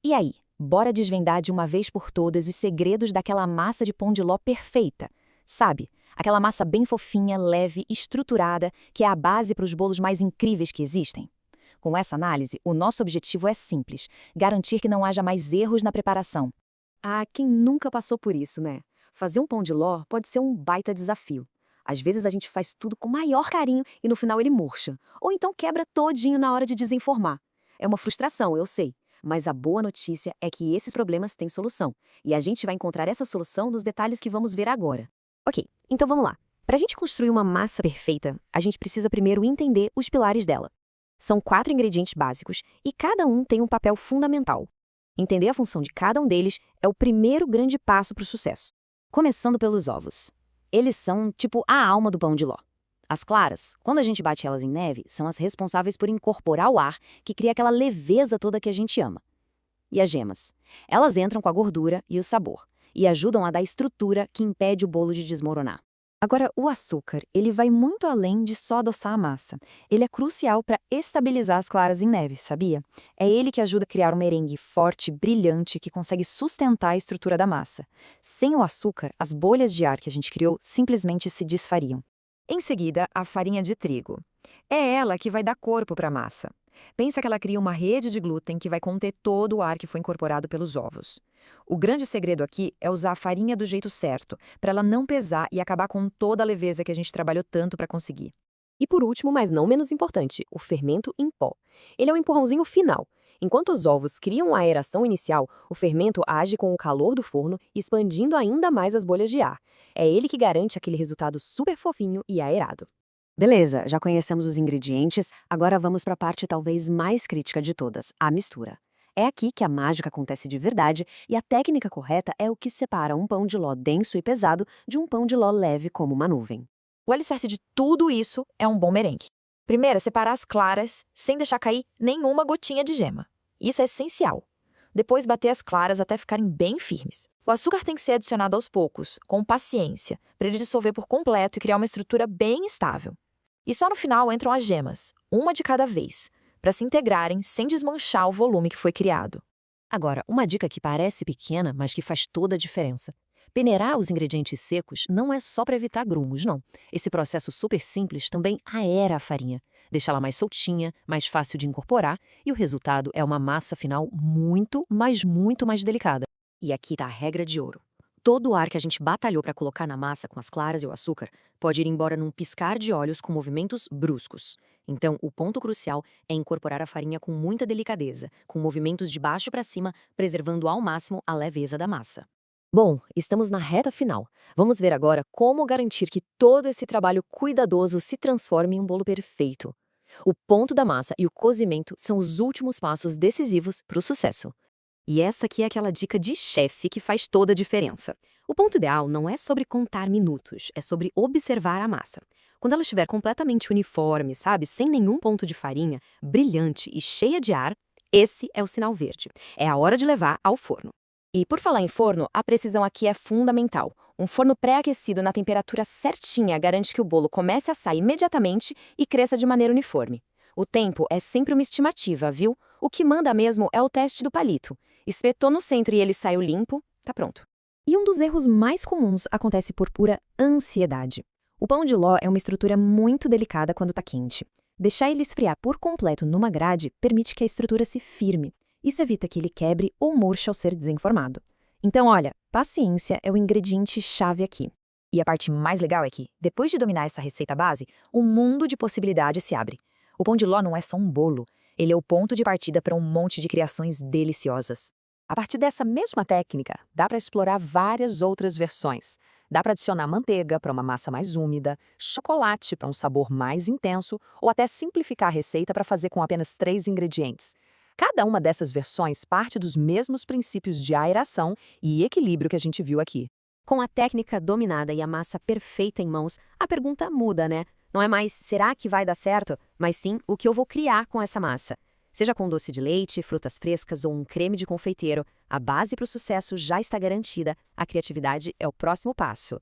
E aí, bora desvendar de uma vez por todas os segredos daquela massa de pão de ló perfeita. Sabe? Aquela massa bem fofinha, leve, estruturada, que é a base para os bolos mais incríveis que existem. Com essa análise, o nosso objetivo é simples: garantir que não haja mais erros na preparação. Ah, quem nunca passou por isso, né? Fazer um pão de ló pode ser um baita desafio. Às vezes a gente faz tudo com maior carinho e no final ele murcha, ou então quebra todinho na hora de desenformar. É uma frustração, eu sei, mas a boa notícia é que esses problemas têm solução, e a gente vai encontrar essa solução nos detalhes que vamos ver agora. Ok, então vamos lá. Para a gente construir uma massa perfeita, a gente precisa primeiro entender os pilares dela. São 4 ingredientes básicos e cada um tem um papel fundamental. Entender a função de cada um deles é o primeiro grande passo para o sucesso. Começando pelos ovos. Eles são tipo a alma do pão de ló. As claras, quando a gente bate elas em neve, são as responsáveis por incorporar o ar que cria aquela leveza toda que a gente ama. E as gemas? Elas entram com a gordura e o sabor, e ajudam a dar estrutura que impede o bolo de desmoronar. Agora, o açúcar, ele vai muito além de só adoçar a massa. Ele é crucial para estabilizar as claras em neve, sabia? É ele que ajuda a criar um merengue forte, brilhante, que consegue sustentar a estrutura da massa. Sem o açúcar, as bolhas de ar que a gente criou simplesmente se desfariam. Em seguida, a farinha de trigo. É ela que vai dar corpo para a massa. Pensa que ela cria uma rede de glúten que vai conter todo o ar que foi incorporado pelos ovos. O grande segredo aqui é usar a farinha do jeito certo, para ela não pesar e acabar com toda a leveza que a gente trabalhou tanto para conseguir. E por último, mas não menos importante, o fermento em pó. Ele é um empurrãozinho final. Enquanto os ovos criam a aeração inicial, o fermento age com o calor do forno, expandindo ainda mais as bolhas de ar. É ele que garante aquele resultado super fofinho e aerado. Beleza, já conhecemos os ingredientes, agora vamos para a parte talvez mais crítica de todas, a mistura. É aqui que a mágica acontece de verdade e a técnica correta é o que separa um pão de ló denso e pesado de um pão de ló leve como uma nuvem. O alicerce de tudo isso é um bom merengue. Primeiro, é separar as claras sem deixar cair nenhuma gotinha de gema. Isso é essencial. Depois, bater as claras até ficarem bem firmes. O açúcar tem que ser adicionado aos poucos, com paciência, para ele dissolver por completo e criar uma estrutura bem estável. E só no final entram as gemas, uma de cada vez, para se integrarem sem desmanchar o volume que foi criado. Agora, uma dica que parece pequena, mas que faz toda a diferença. Peneirar os ingredientes secos não é só para evitar grumos, não. Esse processo super simples também aera a farinha, deixa ela mais soltinha, mais fácil de incorporar, e o resultado é uma massa final muito, mas muito mais delicada. E aqui está a regra de ouro. Todo o ar que a gente batalhou para colocar na massa com as claras e o açúcar pode ir embora num piscar de olhos com movimentos bruscos. Então, o ponto crucial é incorporar a farinha com muita delicadeza, com movimentos de baixo para cima, preservando ao máximo a leveza da massa. Bom, estamos na reta final. Vamos ver agora como garantir que todo esse trabalho cuidadoso se transforme em um bolo perfeito. O ponto da massa e o cozimento são os últimos passos decisivos para o sucesso. E essa aqui é aquela dica de chefe que faz toda a diferença. O ponto ideal não é sobre contar minutos, é sobre observar a massa. Quando ela estiver completamente uniforme, sabe, sem nenhum ponto de farinha, brilhante e cheia de ar, esse é o sinal verde. É a hora de levar ao forno. E por falar em forno, a precisão aqui é fundamental. Um forno pré-aquecido na temperatura certinha garante que o bolo comece a assar imediatamente e cresça de maneira uniforme. O tempo é sempre uma estimativa, viu? O que manda mesmo é o teste do palito. Espetou no centro e ele saiu limpo, tá pronto. E um dos erros mais comuns acontece por pura ansiedade. O pão de ló é uma estrutura muito delicada quando está quente. Deixar ele esfriar por completo numa grade permite que a estrutura se firme. Isso evita que ele quebre ou murche ao ser desenformado. Então, olha, paciência é o ingrediente-chave aqui. E a parte mais legal é que, depois de dominar essa receita base, um mundo de possibilidades se abre. O pão de ló não é só um bolo, ele é o ponto de partida para um monte de criações deliciosas. A partir dessa mesma técnica, dá para explorar várias outras versões. Dá para adicionar manteiga para uma massa mais úmida, chocolate para um sabor mais intenso, ou até simplificar a receita para fazer com apenas 3 ingredientes. Cada uma dessas versões parte dos mesmos princípios de aeração e equilíbrio que a gente viu aqui. Com a técnica dominada e a massa perfeita em mãos, a pergunta muda, né? Não é mais será que vai dar certo, mas sim o que eu vou criar com essa massa. Seja com doce de leite, frutas frescas ou um creme de confeiteiro, a base para o sucesso já está garantida, a criatividade é o próximo passo.